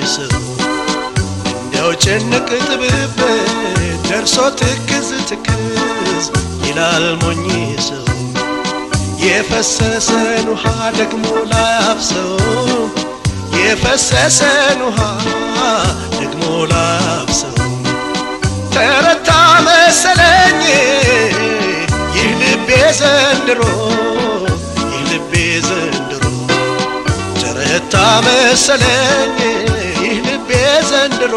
ሰው እንደው ጭንቅ ጥብብ ደርሶ ትክዝ ትክዝ ይላል ሞኝ ሰው የፈሰሰን ውሃ ደግሞ ላያፍሰው የፈሰሰን ውሃ ደግሞ ላያፍሰው ተረታ መሰለኝ ይህ ልቤ ዘንድሮ ይህ ልቤ ዘንድሮ ተረታ መሰለኝ ይህ ልቤ ዘንድሮ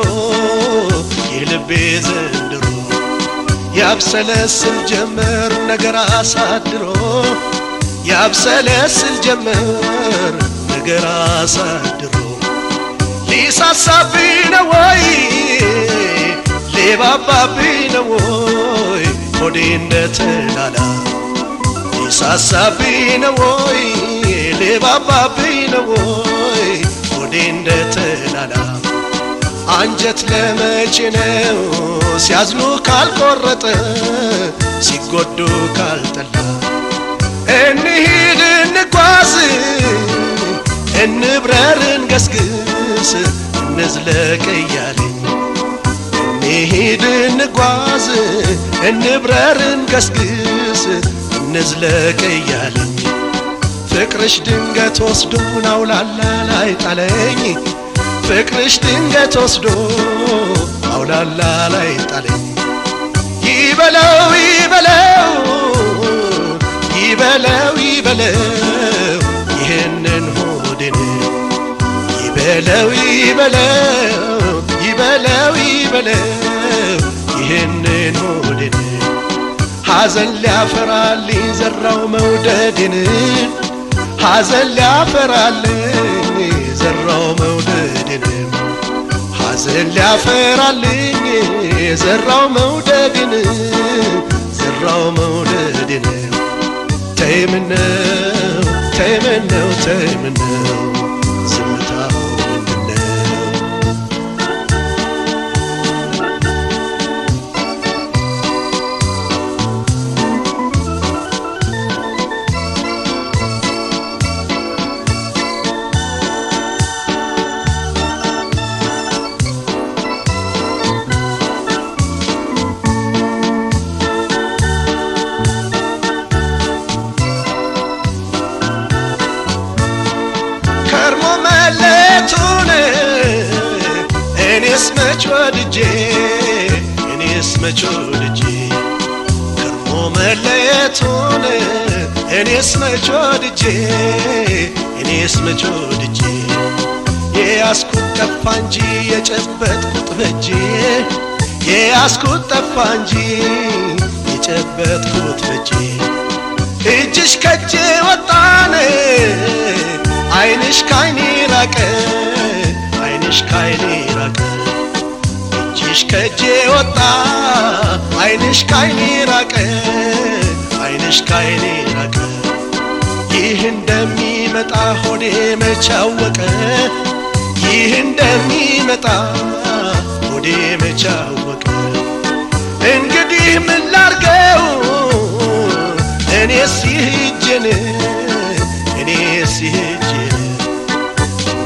ይህ ልቤ ዘንድሮ ያብሰለስል ጀመር ነገር አሳድሮ ያብሰለስል ጀመር ነገር አሳድሮ ሊሳሳብኝ ነው ወይ ሊባባብኝ ነው ወይ ሆዴ እንደተላላ ሊሳሳብኝ ነው ወይ ሊባባብኝ ነው ወይ ሆዴ እንደተላላ አንጀት ለመቼ ነው ሲያዝኑ ካልቆረጠ ሲጎዱ ካልጠላ እንሂድ እንጓዝ እንብረር እንገስግስ እንዝለቅ እያለኝ እንሂድ እንጓዝ እንብረር እንገስግስ እንዝለቅ እያለኝ ፍቅርሽ ድንገት ወስዶ አውላላ ላይ ጣለኝ ፍቅርሽ ድንገት ወስዶ አውላላ ላይ ጣለኝ ይበለው ይበለው ይበለው ይበለው ይህንን ሆዴን ይበለው ይበለው ይበለው ይበለው ይህንን ሆዴን ሐዘን ሊያፈራልኝ ዘራው መውደድን ሐዘን ሊያፈራልኝ ዘራው መውደድን ሐዘን ሊያፈራልኝ ዘራው መውደድን ዘራው መውደድን ተይምነው ተይምነው ተይምነው ዝምታው ምንድነው እኔስ መች ወድጄ እኔስ መች ወድጄ ከርሞ መለየቱን እኔስ መች ወድጄ እኔስ መች ወድጄ የያዝኩት ጠፋ እንጂ የጨበጥኩት በጄ የያዝኩት ጠፋ እንጂ የጨበጥኩት በጄ እጅሽ ከጄ ወጣነ ዓይንሽ ካይኔ ራቀ ዓይንሽ ካይኔ ራቀ እጅሽ ከጄ ወጣ ዓይንሽ ካይኔ ራቀ ዓይንሽ ካይኔ ራቀ ይህ እንደሚመጣ ሆዴ መች አወቀ ይህ እንደሚመጣ ሆዴ መች አወቀ እንግዲህ ምን ላርገው እኔስ ይህጄን እኔስ ይህጄን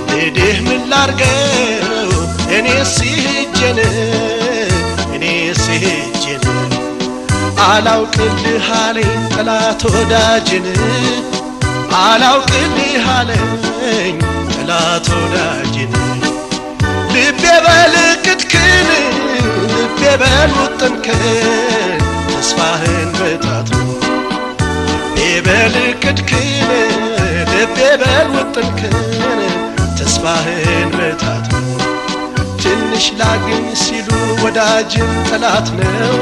እንግዲህ ምን ላርገው እኔስ ይህጄን እኔስ ይህጄን አላውቅልህ አለኝ ጠላት ወዳጅን አላውቅልህ አለኝ ጠላት ወዳጅን ልቤ በልቅትክን ልቤ በልውጥንክን ተስፋህን በታትኖ ልቤ በልቅትክን ልቤ በልውጥንክን ተስፋህን በታትኖ ትንሽ ላግኝ ሲሉ ወዳጅን ጠላት ነው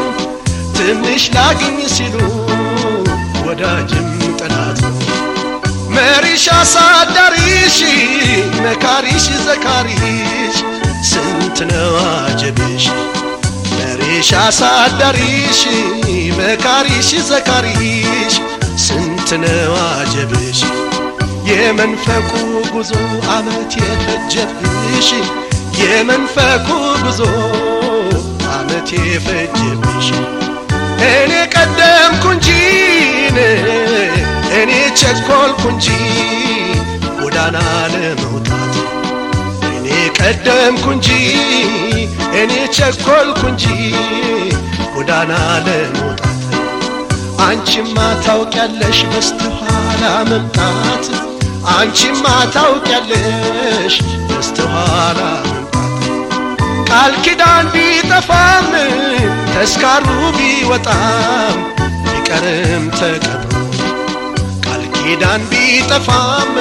ትንሽ ላግኝ ሲሉ ወዳጅም ጠላት ነው መሪሽ አሳዳሪሽ መካሪሽ ዘካሪሽ ስንት ነው አጀብሽ መሪሽ አሳዳሪሽ መካሪሽ ዘካሪሽ ስንት ነው አጀብሽ የመንፈቁ ጉዞ ዓመት የፈጀብሽ የመንፈቁ ጉዞ ዓመት የፈጀብሽ እኔ ቀደምኩ እንጂ እኔ ቸኮልኩ እንጂ ጎዳና ለመውጣት እኔ ቀደምኩ እንጂ እኔ ቸኮልኩ እንጂ ጎዳና ለመውጣት አንቺማ ታውቂያለሽ በስተኋላ መምጣት አንቺማ ታውቂያለሽ በስተኋላ መምጣት ቃል ኪዳን ቢጠፋም ተስካሩ ቢወጣም ቢቀርም ተቀብሮ ቃል ኪዳን ቢጠፋም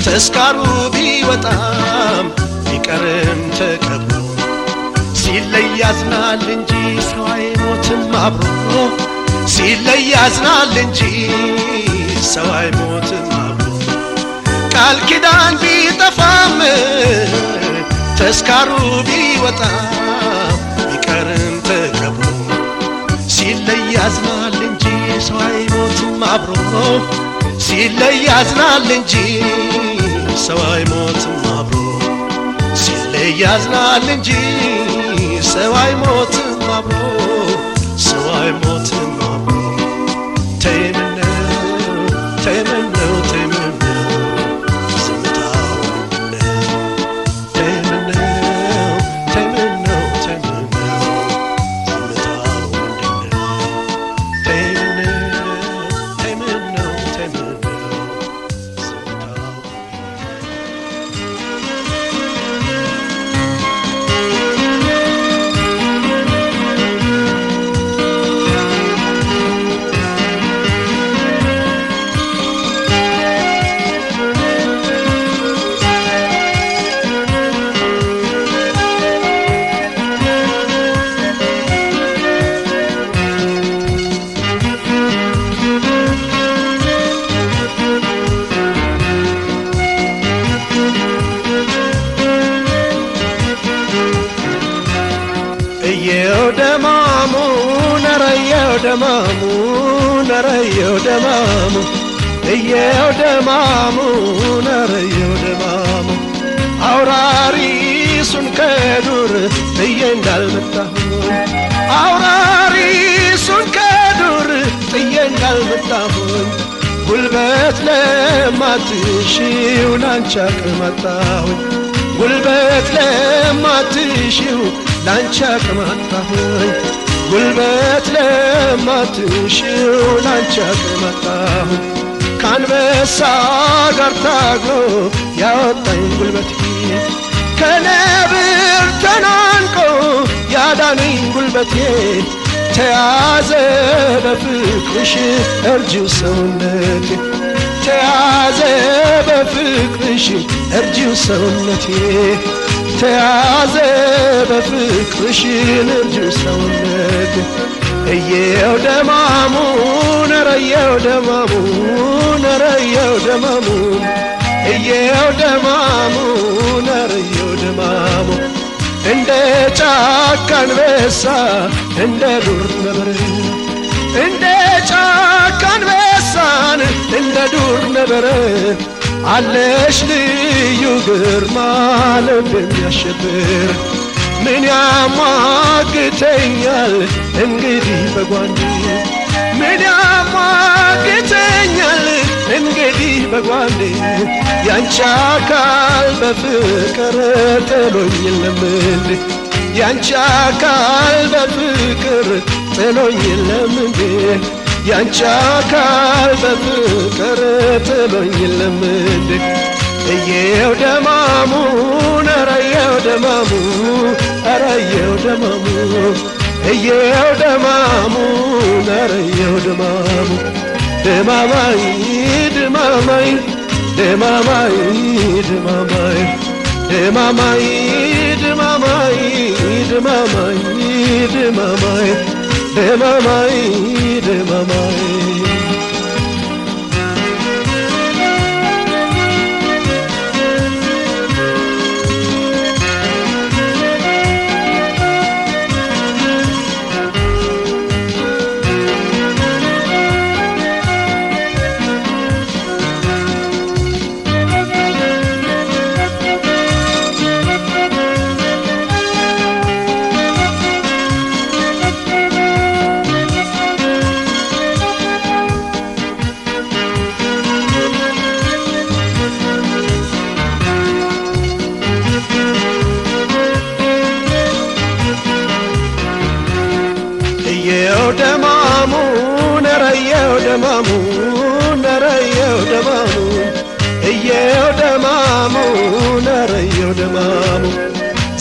ተስካሩ ቢወጣም ቢቀርም ተቀብሮ ሲለይ ያዝናል እንጂ ሰው አይሞትም አብሮ ሲለይ ያዝናል እንጂ ሰው አይሞትም አብሮ ቃል ኪዳን ቢጠፋም ተስካሩ ቢወጣም ቢቀርም ተቀብሮ ሲለይ ያዝናል እንጂ ሰው አይሞትም አብሮ ሲለይ ያዝናል እንጂ ሰው አይሞትም አብሮ ሲለይ ያዝናል እንጂ ሰው አይሞትም አብሮ ሰው አይሞትም አብሮ ተይምነው ተይምነው ተይምነው ዝምታው ነው ተይምነው ተይምነው ተይምነው ዝምታው ነው ተይምነው ተይምነው ተይምነው ዝምታው እየው ደማሙ ነረየው ደማሙ ነረየው ደማሙ እየው ደማሙ ነረየው ደማሙ አውራሪሱን ከዱር ጥዬ እንዳልመጣሁ አውራሪሱን ከዱር ጥዬ እንዳልመጣሁ ጉልበት ለማትሺው ላንቺ አቅም አጣሁኝ ጉልበት ለማትሺው ላንቺ አቅም አጣሁኝ ጉልበት ለማትሺው ላንቺ አቅም አጣሁኝ ከአንበሳ ጋር ታግሎ ያወጣኝ ጉልበቴ ከነብር ተናንቆ ያዳነኝ ጉልበቴ ተያዘ በፍቅርሽ እርጅው ሰውነቴ ተያዘ በፍቅርሽ እርጅው ሰውነቴ ተያዘ በፍቅርሽ እርጅው ሰውነቴ እየው ደማሙ ነረየው ደማሙ ነረየው ደማሙ እየው ደማሙ ነረየው ደማሙ እንደ ጫካ አንበሳ እንደ ዱር ነብር እንደ ጫካ አንበሳን እንደ ዱር ነብር አለሽ ልዩ ግርማ ልብ የሚያሸብር ምን ያሟግተኛል እንግዲህ በጓንዴ ምን ያሟግተኛል እንግዲህ በጓንዴ ያንቺ አካል በፍቅር ጥሎኝ የለም እንዴ ያንቺ አካል በፍቅር ጥሎኝ የለም እንዴ ያንቺ አካል በፍቅር ጥሎኝ የለም እንዴ እየው ደማሙ ነረየው ደማሙ ነረየው ደማሙ እየው ደማሙ ነረየው ደማሙ ደማማይ ደማማይ ደማማይ ደማማይ ደማማይ ደማማይ ደማማይ ደማማይ ደማማይ ደማማይ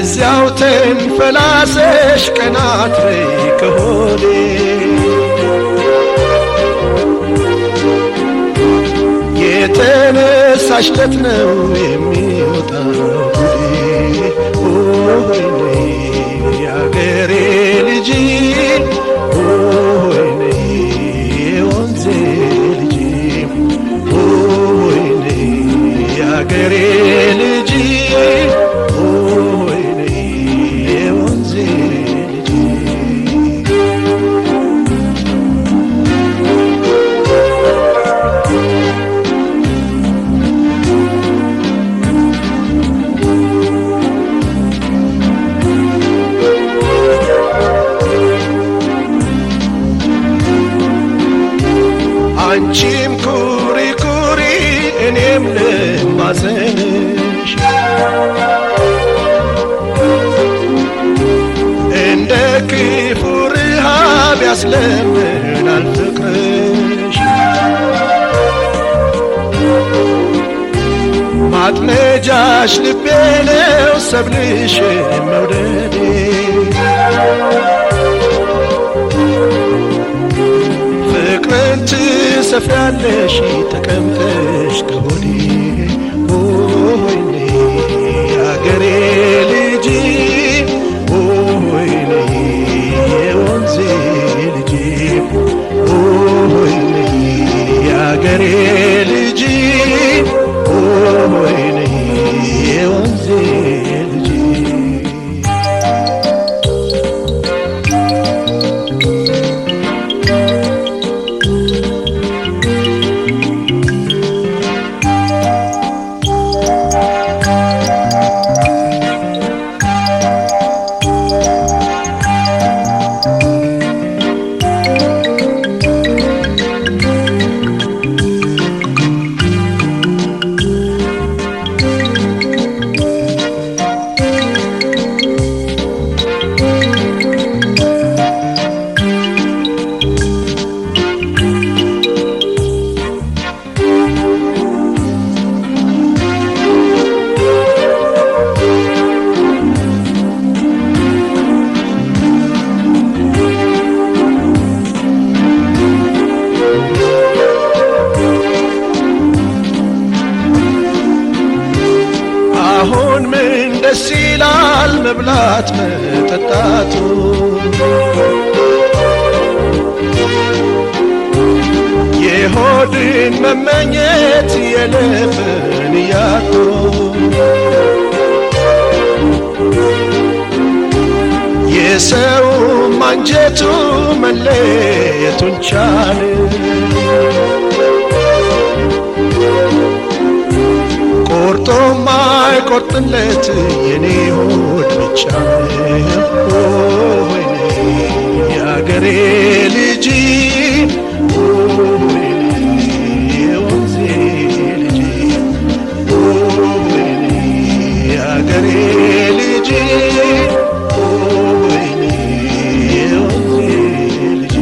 በዚያው ተንፈላሰሽ ቀናት በይ ከሆዴ የተነሳሽለት ነው የሚወጣው ጉዴ ሆይ ያገሬ ልጅ ሆይ የወንዜ ልጅ ሆይ ያገሬ ልጅ ሆይ የወንዜ ልጅ አንቺም ኩሪ ኩሪ እኔም ልማዘንሽ እንደ ክፉ ረሃብ ያስለምናል ፍቅርሽ ማጥመጃሽ ልቤ ነው ሰብልሽ መውደዴ ፍቅርን ትሰፍያለሽ ተቀምጠሽ ከሆዴ ሆይኔ ያገሬ ልጅ ሆይኔ የወንዜ ልጅ ሆይኔ ያገሬ ልጅ ሆይኔ የወንዜ ልጅ አሁን ምን ደስ ይላል መብላት መጠጣቱ የሆድን መመኘት የልብን ያጡ የሰውም አንጀቱ መለየቱን ቻለ ቆርጦ ማይቆርጥለት የኔ ሆድ ብቻ ሆይኔ ያገሬ ልጅ ሆይኔ የወንዜ ልጅ ሆይኔ ያገሬ ልጅ ሆይኔ የወንዜ ልጅ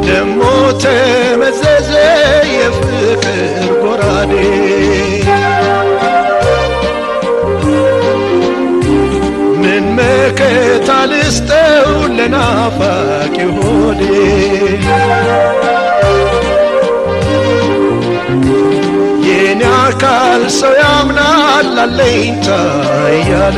ደሞ ተመዘዘ የፍቅር ጎራዴ ምን መከታ ልስጠው ለናፋቂ ሆዴ የኔ አካል ሰው ያምናል አለኝታ እያለ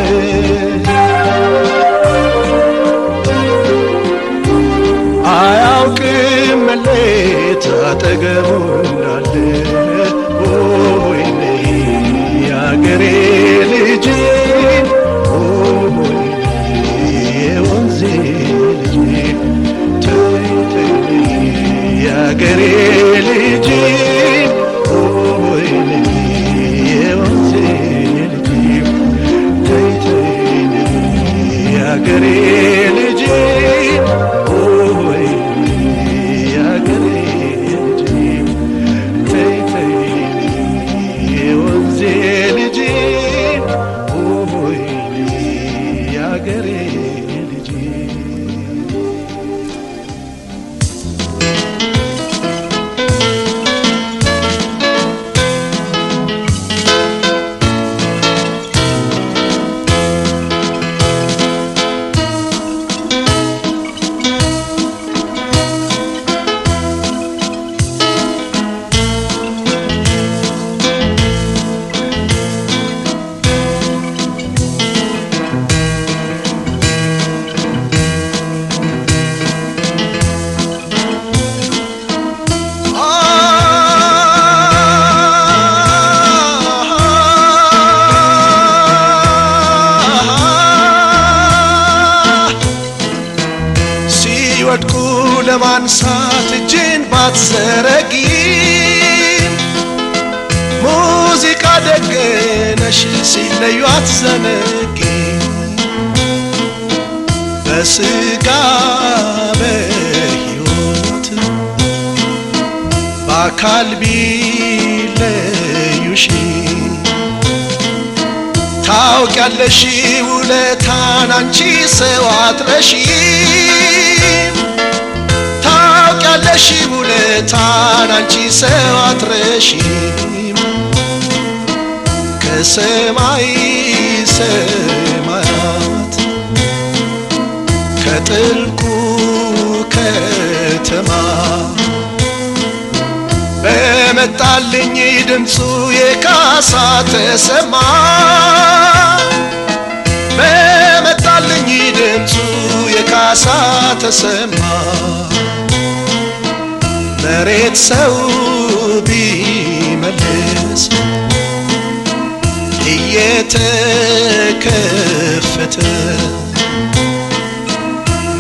አያውቅም መሌት አጠገቡ እንዳለ ሆይኔ ያገሬ ልጅ ሆይኔ የወንዜ ልጅ ተይ ተይ ያገሬ ልጅ ሆይኔ የወንዜ ልጅ ተይ ተይ ያገሬ ልጅ ሆይ ያገሬ ልጅ ተይ ለማንሳት እጅን ባትዘረጊ ሙዚቃ ደግነሽ ሲለዩ አትዘነጊ በስጋ በሕይወት በአካል ቢለዩሽ ታውቂያለሽ ውለታን አንቺ ሰው አትረሺም ታውቂያለሽ ውለታን አንቺ ሰው አትረሺም ከሰማይ ሰማያት ከጥልቁ ከተማ በመጣልኝ ድምፁ የካሳ ተሰማ በመጣልኝ ድምፁ የካሳ ተሰማ መሬት ሰው ቢመልስ እየተከፈተ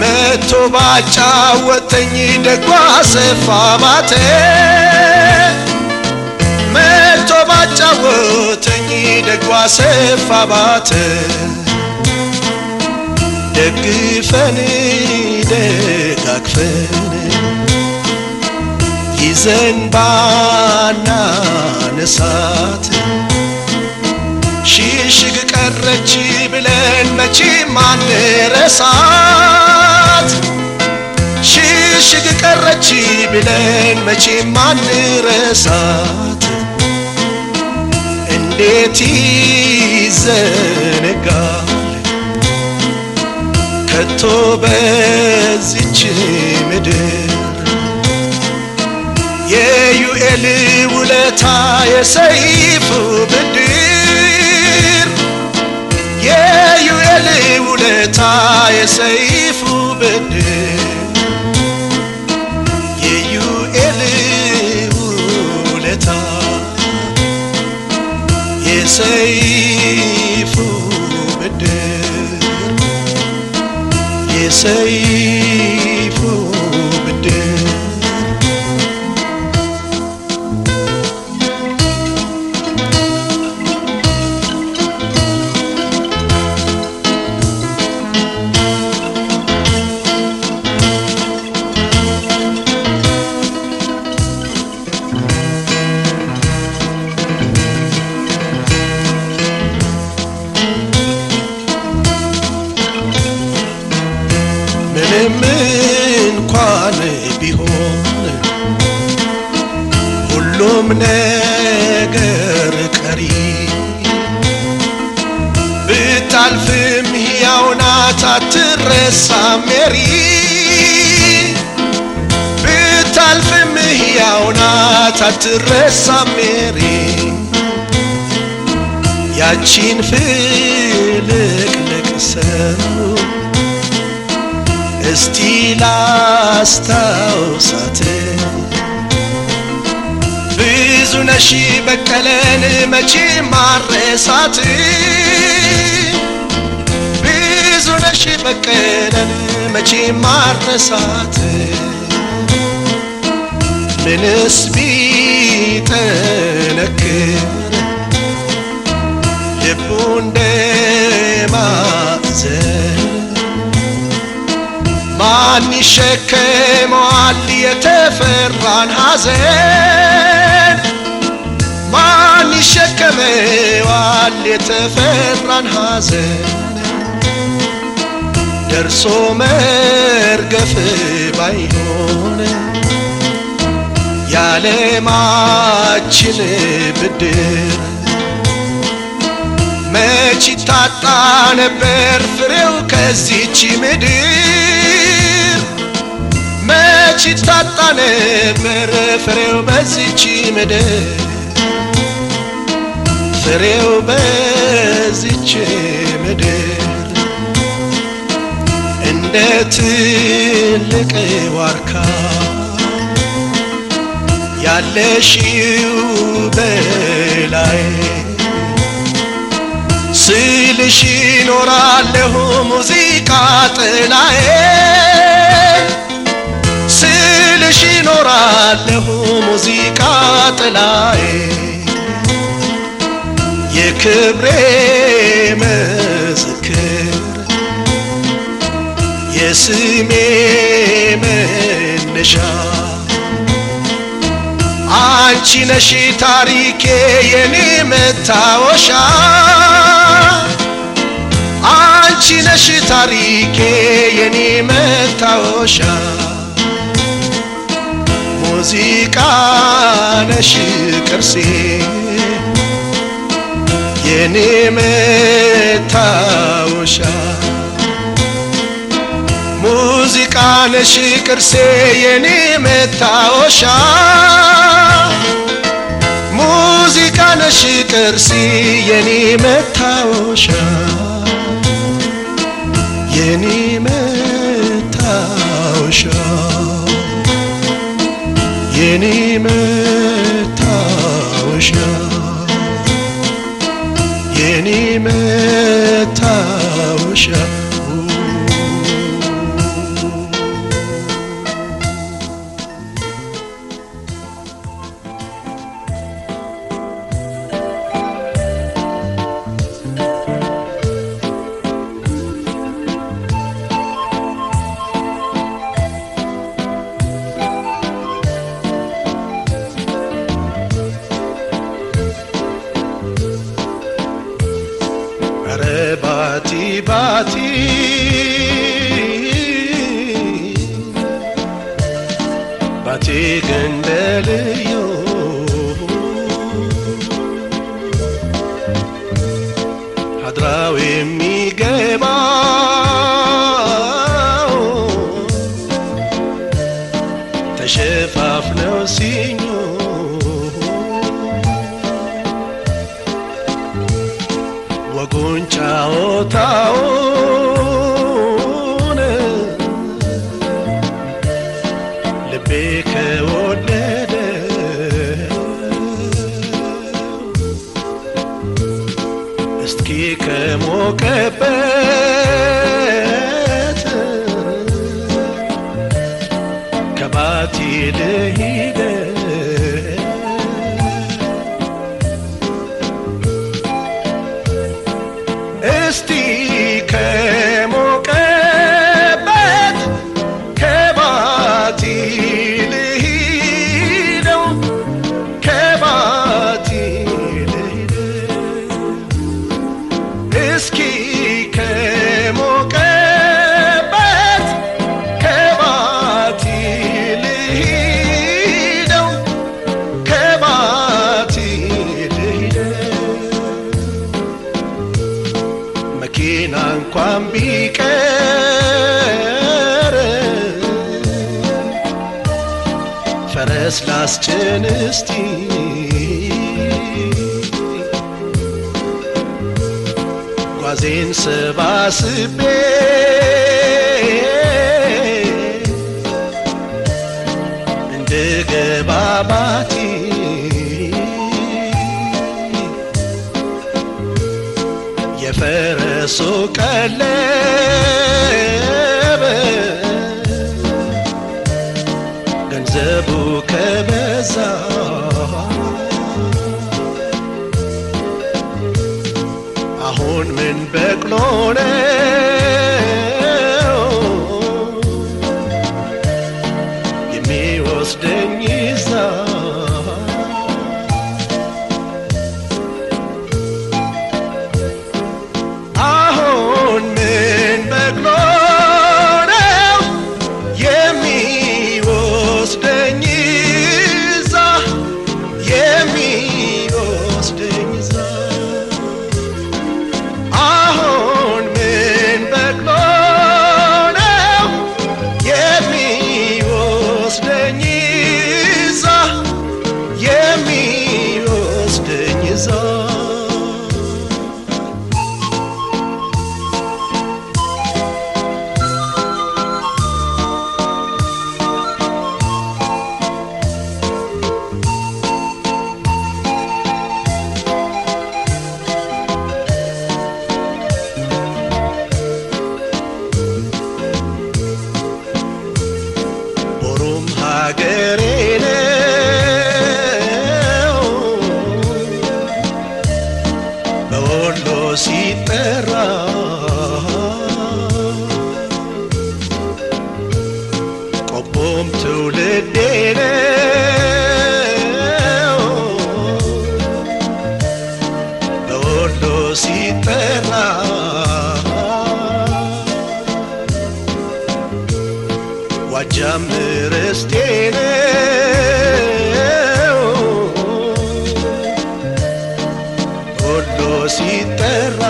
መቶ ባጫወተኝ ደጓ አሰፋ ባተ መቶ ባጫወተኝ ደጓ አሰፋ ባተ ደግፈን ደጋግፈን ይዘን ባናነሳት ሽሽግ ቀረች ብለን መቼም አንረሳት ሽሽግ ቀረች ብለን መቼም አንረሳት እንዴት ይዘነጋል ከቶ በዚች ምድር የዩኤል ውለታ የሰይፉ ብድር የዩኤል ውለታ የሰይፉ ብድር የዩኤል ውለታ የሰይፉ ብድር የሰይፉ ብድር ምንም እንኳን ቢሆን ሁሉም ነገር ቀሪ ብታልፍም ሕያው ናት አትረሳም ሜሪ ብታልፍም ሕያው ናት አትረሳም ሜሪ ያቺን ፍልቅልቅ ሰው እስቲ ላስታውሳት ብዙ ነሽ በቀለን መቼም ማረሳት ብዙ ነሽ በቀለን መቼም ማረሳት ምንስ ቢጠነክር ልቡ እንደማዘን ማን ይሸከመዋል የተፈራን ሐዘን ማን ይሸከመዋል የተፈራን ሐዘን ደርሶ መርገፍ ባይሆን ያለማችን ብድር መች ይታጣ ነበር ፍሬው ከዚች ምድር መች ይታጣ ነበር ፍሬው በዚች ምድር ፍሬው በዚች ምድር እንደ ትልቅ ዋርካ ያለሽው በላይ ስልሽ ኖራለሁ ሙዚቃ ጥላዬ አለሁ ሙዚቃ ጥላዬ የክብሬ ምስክር የስሜ መነሻ አንቺ ነሽ ታሪኬ የኔ መታወሻ አንቺ ነሽ ታሪኬ የኔ መታወሻ ሙዚቃ ነሽ ቅርሴ የኔ መታወሻ ሙዚቃ ነሽ ቅርሴ የኔ መታወሻ ሙዚቃ ነሽ ቅርሴ የኔ መታወሻ የኔ መታወሻ የኔ መታወሻ የኔ መታወሻ ባቲ ባቲ ባቲ ገንደልዮ ሀድራው የሚገባው ተሸፋፍነው ሲኞ ወጉንጫዎታውን ልቤ ከወደደ እስኪ ከሞቀበት ከባቲ ልሂድ እስቲ ከሞቀበት ከባቲ ልሂደው ከባቲ ልሂደው እስኪ ከሞቀበት ከባቲ ልሂደው ከባቲ መኪና እንኳን ቢቀር ፈረስ ላስጭን እስቲ ጓዜን ሰባስቤ እንድገባ ባቲ የፈረሱ ቀለብ ገንዘቡ ከበዛ አሁን ምን በቅሎ ነው የሚወስደኝ ይዛ አሁን ምን በቅሎ በወሎ ሲጠራ ቆቦም ትውልዴ ነው በወሎ ሲጠራ ዋጃም ርስቴ ነው ወሎ ሲጠራ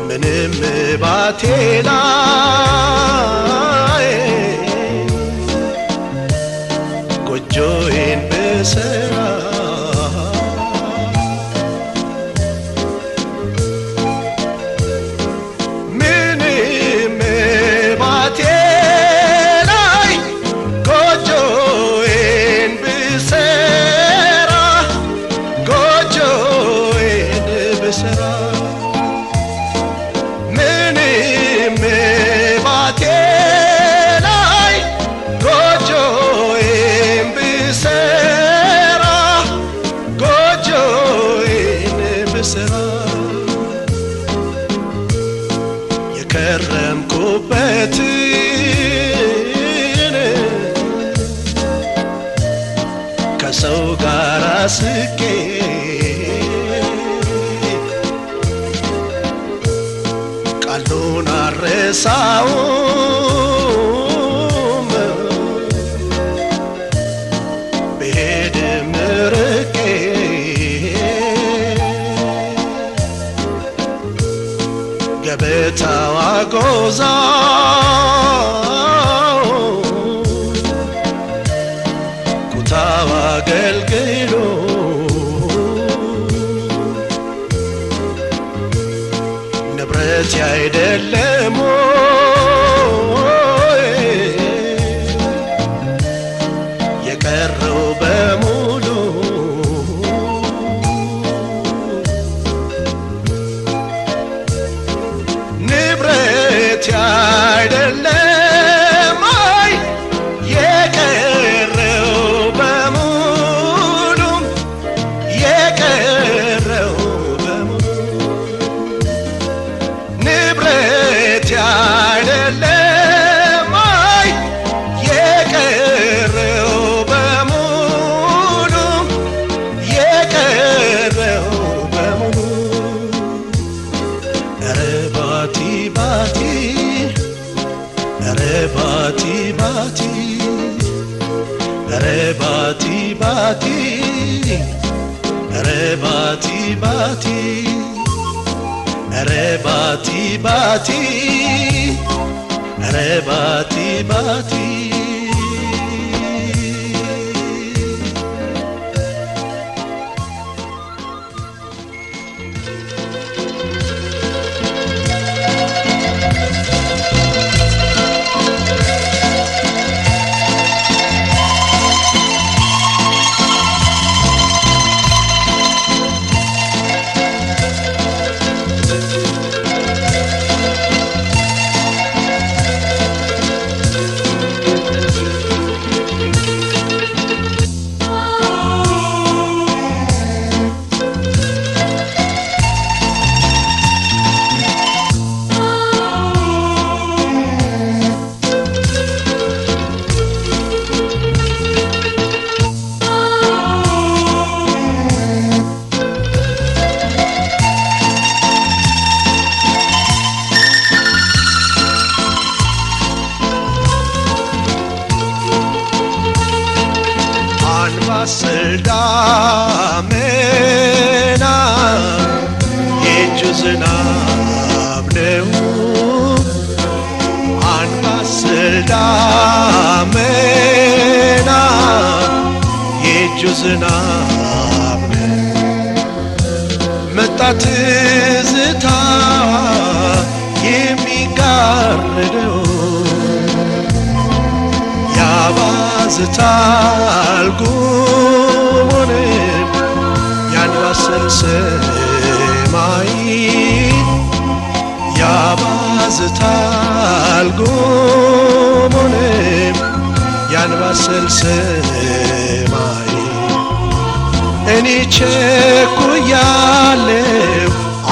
ምንም ባቴ ላይ ጎጆዬን ብሰራ የከረምኩበትን ከሰው ጋር ስቄ ቃሉን አልረሳውም ብሄድም ርቄ ገበታው አጎዛው ኩታው አገልግሎ ንብረት አይደለም የቀረው በሙሉ ንብረት አይደለም አይ የቀረው በሙሉ የቀረው በሙሉ ንብረት አይደለም አይ የቀረው በሙሉ የቀረው በሙሉ ኧረ ባቲ ባቲ ኧረ ባቲ ባቲ ኧረ ባቲ ባቲ ኧረ ባቲ ባቲ ኧረ ባቲ ባቲ ኧረ ባቲ ባቲ ስልዳመና የእጁ ዝናብ ነው አንባሰል ዳመና የእጁ ዝናብ ነው መጣ ትዝታ የሚጋርደው ያባዝታል ጉሙን ያንባሰል ሰማይ ያባዝታል ጉሙን ያንባሰል ሰማይ እኔ ቸኩያለሁ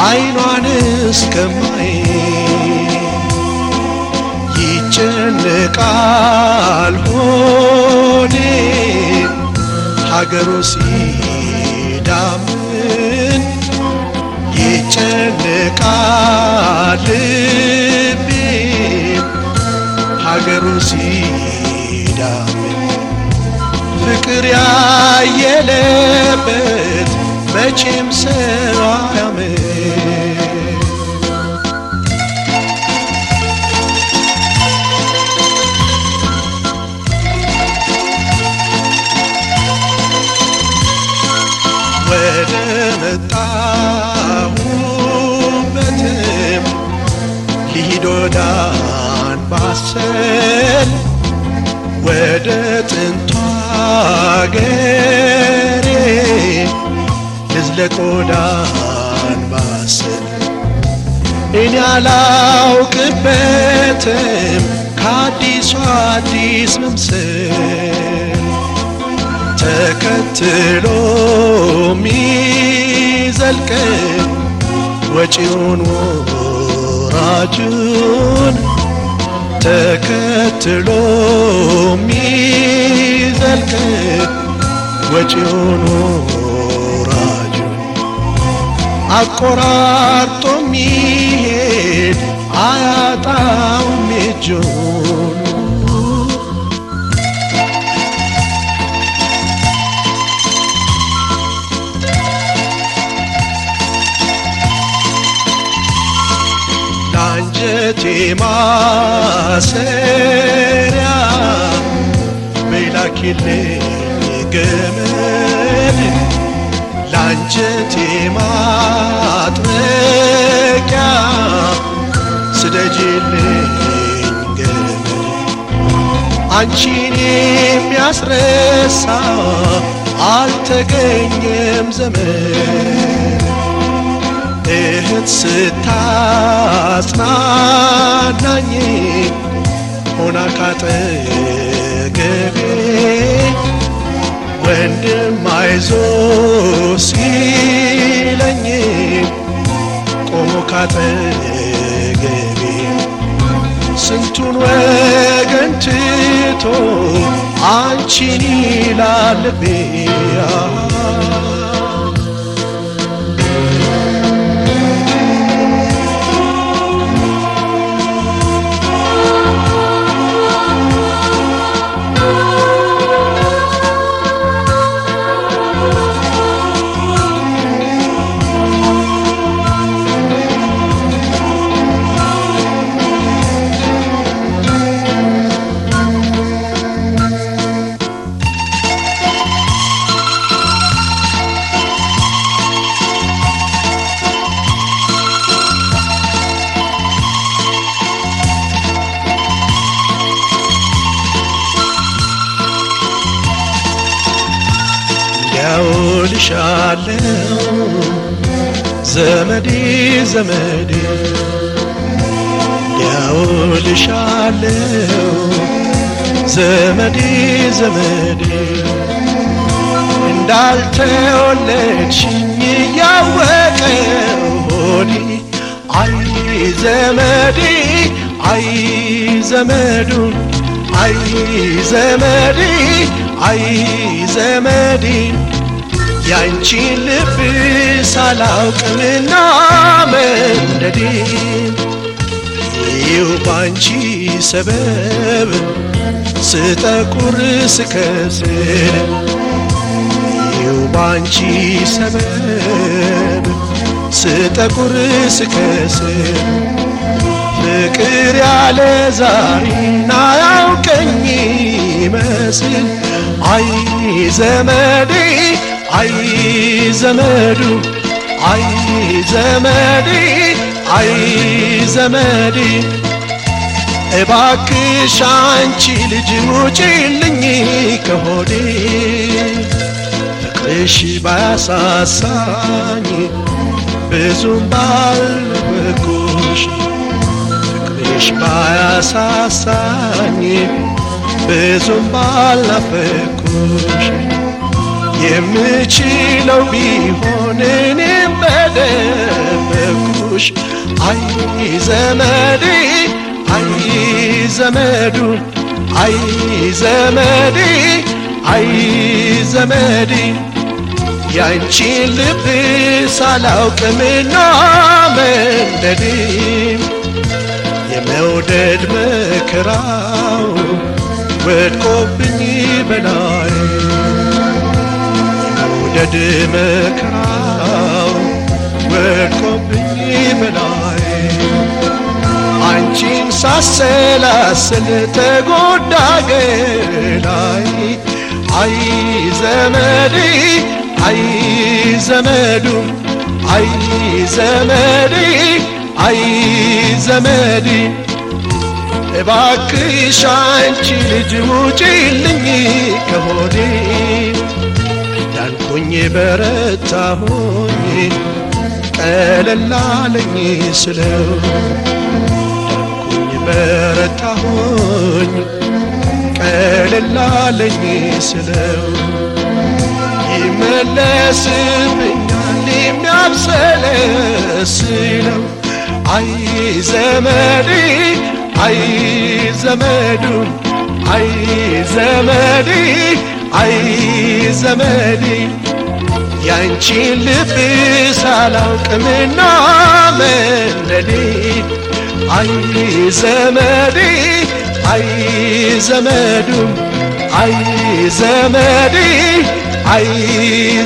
አይኗን እስከማይ ይጨነቃል ሆዴ ሀገሩ ሲዳምን ይጨነቃል ልቤ ሀገሩ ሲዳምን ፍቅር ያየለበት መቼም ሰው አያምን ወደ መጣሁበትም ልሂድ ወደ አንባሰል ወደ ጥንቷ አገሬ ልዝለቅ ወደ አንባሰል እኔ አላውቅበትም ከአዲሱ አዲስ መምሰል ተከትሎ ሚዘልቅ ወጪውን ወራጁን ተከትሎ ሚዘልቅ ወጪውን ወራጁን አቆራርጦ ሚሄድ አያጣውም እጁን አንጀቴ ማሰሪያ በላኪልኝ ገመድ ለአንጀቴ ማጥበቂያ ስደጅልኝ ገመድ አንቺን የሚያስረሳ አልተገኘም ዘመን እህት ስታጽናናኝ ሆና ካጠገቤ ወንድም አይዞ ሲለኝ ቆሞ ካጠገቤ ስንቱን ወገን ትቶ አንቺን ይላል ልቤ ያውልሻለው ዘመዴ ዘመዴ ያውልሻለው ዘመዴ ዘመዴ እንዳልተወለድሽኝ ያወቀው ሆዴ አይ ዘመዴ አይ ዘመዱ አይ ዘመዴ አይ ዘመዴ ያንቺን ልብ ሳላውቅምና መንደዴ ይው ባንቺ ሰበብ ስጠቁር ስከስር ይው ባንቺ ሰበብ ስጠቁር ስከስር ፍቅር ያለ ዛሬና ያውቀኝ ይመስል አይ ዘመዴ አይ ዘመዱ አይ ዘመዴ አይ ዘመዴ እባክሽ አንቺ ልጅ ውጪልኝ ከሆዴ ፍቅርሽ ባያሳሳኝ ብዙም ባልበኩሽ ፍቅርሽ ባያሳሳኝ ብዙም ባልናፈኩሽ የምችለው ቢሆን እኔም በደበኩሽ አይ ዘመዴ አይ ዘመዱ አይ ዘመዴ አይ ዘመዴ ያንቺን ልብ ሳላውቅምና መንደዴ የመውደድ መከራው ወድቆብኝ በላይ የመውደድ መከራው ወድቆብኝ በላይ አንቺን ሳሰላስል ተጎዳ ገላይ አይ ዘመዴ አይ ዘመዱ አይ ዘመዴ አይ ዘመዴ እባክሽ አንቺ ልጅ ውጪልኝ ከሆዴ ዳንኩኝ በረታሁኝ ቀለል አለኝ ስለው ዳንኩኝ በረታሁኝ ቀለል አለኝ ስለው ይመለስብኛል የሚያብሰለስለው አይ ዘመዴ አይ ዘመዱ አይ ዘመዴ አይ ዘመዴ ያንቺን ልብ ሳላውቅምና መንደዴ አይ ዘመዴ አይ ዘመዱ አይ ዘመዴ አይ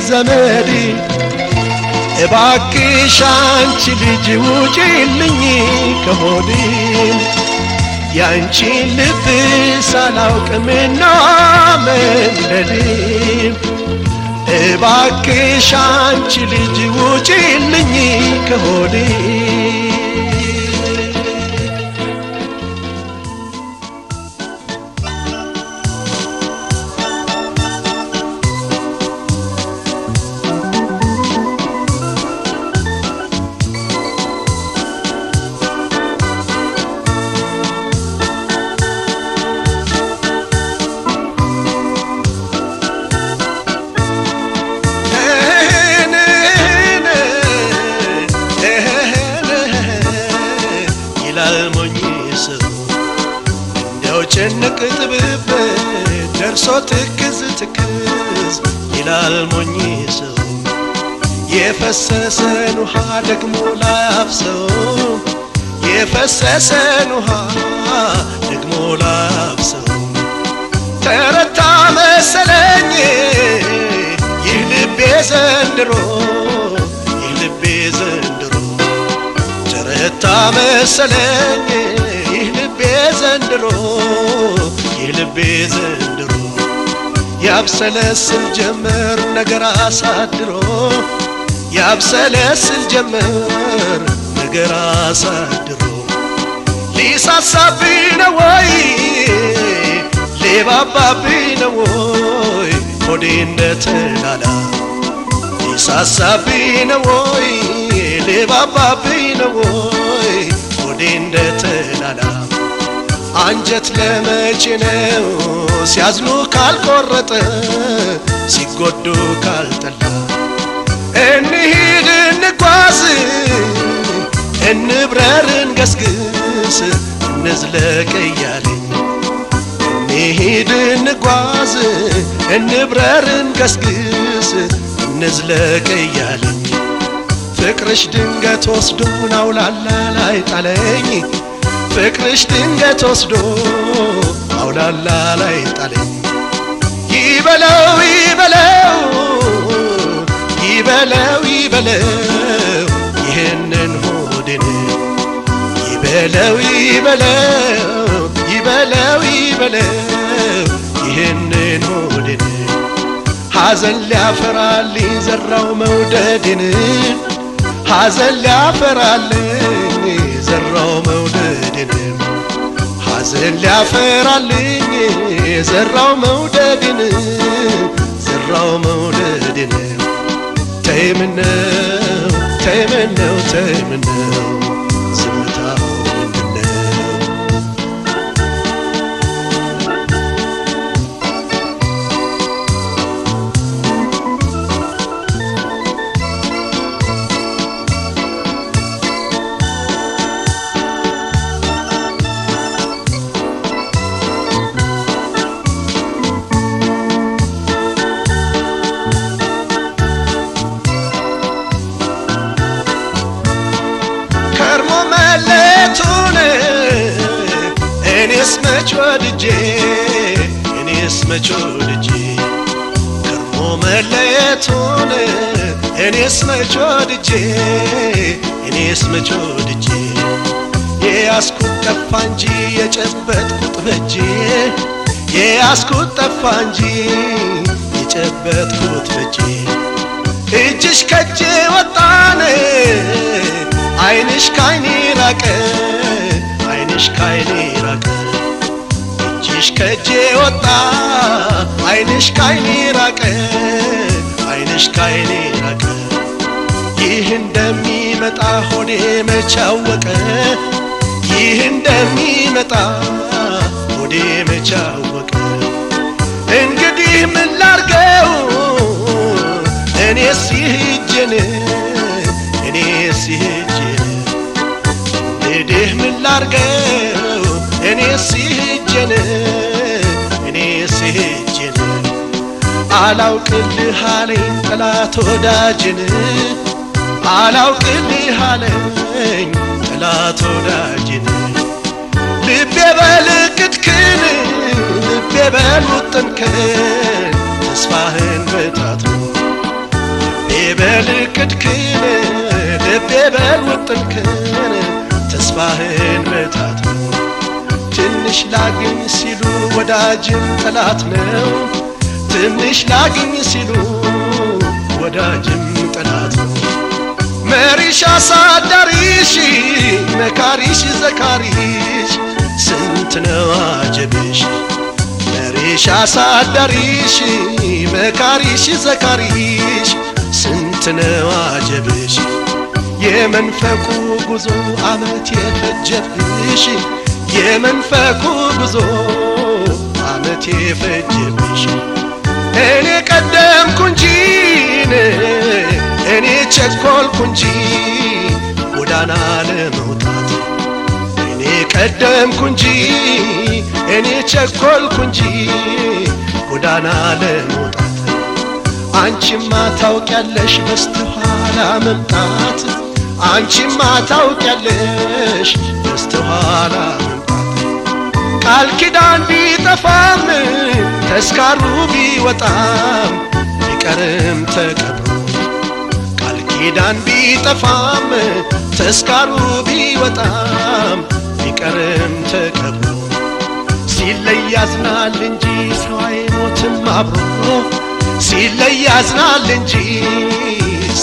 ዘመዴ እባክሽ አንቺ ልጅ ውጪልኝ ከሆዴ ያንቺን ልብ ሳላውቅምና መንደዴ እባክሽ አንቺ ልጅ ውጪልኝ ከሆዴ ጭንቅ ጥብብ ደርሶ ትክዝ ትክዝ ይላል ሞኝ ሰው የፈሰሰን ውሃ ደግሞ ላያፍሰው የፈሰሰን ውሃ ደግሞ ላያፍሰው ተረታ መሰለኝ ይህ ልቤ ዘንድሮ ይህ ልቤ ዘንድሮ ተረታ መሰለኝ ይህ ልቤ ዘንድሮ ይህ ልቤ ዘንድሮ ያብሰለስል ጀመር ነገር አሳድሮ ያብሰለስል ጀመር ነገር አሳድሮ ሊሳሳብኝ ነው ወይ ሊባባብኝ ነው ወይ ሆዴ እንደተላላ ሊሳሳብኝ ነው ወይ ሊባባብኝ ነው ወይ ሆዴ እንደተላላ አንጀት ለመቼ ነው ሲያዝኑ ካልቆረጠ ሲጎዱ ካልጠላ እንሂድ እንጓዝ እንብረር እንገስግስ እንዝለቅ እያለኝ እንሂድ እንጓዝ እንብረር እንገስግስ እንዝለቅ እያለኝ ፍቅርሽ ድንገት ወስዶ አውላላ ላይ ጣለኝ ፍቅርሽ ድንገት ወስዶ አውላላ ላይ ጣለኝ ይበለው ይበለው ይበለው ይበለው ይህንን ሆዴን ይበለው ይበለው ይበለው ይበለው ይህንን ሆዴን ሐዘን ሊያፈራልኝ ዘራው መውደድን ሐዘን ሊያፈራልኝ ዘራው መውደድን ሐዘን ሊያፈራልኝ ዘራው መውደድን ዘራው መውደድን ተይምነው ተይምነው ተይምነው ዝምታው ምንድነው መች ወድጄ እኔስ መች ወድጄ ከርሞ መለየቱን እኔስ መች ወድጄ እኔስ መች ወድጄ የያዝኩት ጠፋ እንጂ የጨበጥኩት በጄ የያዝኩት ጠፋ እንጂ የጨበጥኩት በጄ እጅሽ ከጄ ወጣነ ዓይንሽ ካይኔ ራቀ ዓይንሽ ካይኔ ራቀ እጅሽ ከጄ ወጣ ዓይንሽ ካይኔ ራቀ ዓይንሽ ካይኔ ራቀ ይህ እንደሚመጣ ሆዴ መች አወቀ ይህ እንደሚመጣ ሆዴ መች አወቀ እንግዲህ ምን ላርገው እኔስ ይህጄን እኔስ ይህጄን እንግዲህ ምን ላርገው እኔስ ይህጄን እኔስ ይህጄን አላውቅልህ አለኝ ጠላት ወዳጅን አላውቅልህ አለኝ ጠላት ወዳጅን ልቤ በልቅትክን ልቤ በልውጥንክን ተስፋህን በታትኖ ልቤ በልቅትክን ልቤ በልውጥንክን ተስፋህን በታትኖ ትንሽ ላግኝ ሲሉ ወዳጅን ጠላት ነው ትንሽ ላግኝ ሲሉ ወዳጅም ጠላት ነው መሪሽ አሳዳሪሽ መካሪሽ ዘካሪሽ ስንት ነው አጀብሽ መሪሽ አሳዳሪሽ መካሪሽ ዘካሪሽ ስንት ነው አጀብሽ የመንፈቁ ጉዞ ዓመት የፈጀብሽ የመንፈቁ ጉዞ ዓመት የፈጀብሽ እኔ ቀደምኩ እንጂ እኔ ቸኮልኩ እንጂ ጎዳና ለመውጣት እኔ ቀደምኩ እንጂ እኔ ቸኮልኩ እንጂ ጎዳና ለመውጣት አንቺማ ታውቂያለሽ በስተኋላ መምጣት አንቺማ ታውቂያለሽ በስተኋላ መምጣት ቃል ኪዳን ቢጠፋም ተስካሩ ቢወጣም ቢቀርም ተቀብሮ ቃል ኪዳን ቢጠፋም ተስካሩ ቢወጣም ቢቀርም ተቀብሮ ሲለይ ያዝናል እንጂ ሰው አይሞትም አብሮ ሲለይ ያዝናል እንጂ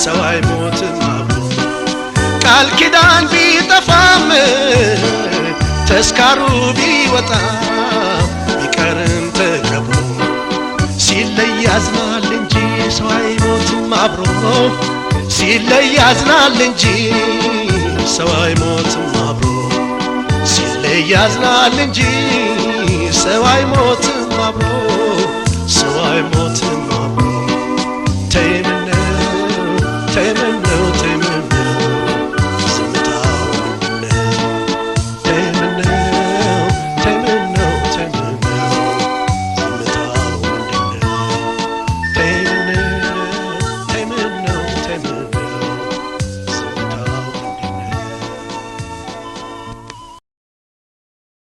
ሰው አይሞትም አብሮ ቃል ኪዳን ቢጠፋም ተስካሩ ቢወጣም ቢቀርም ተቀብሮ ሲለይ ያዝናል እንጂ ሰው አይሞትም አብሮ ሲለይ ያዝናል እንጂ ሰው አይሞትም አብሮ ሲለይ ያዝናል እንጂ ሰው አይሞትም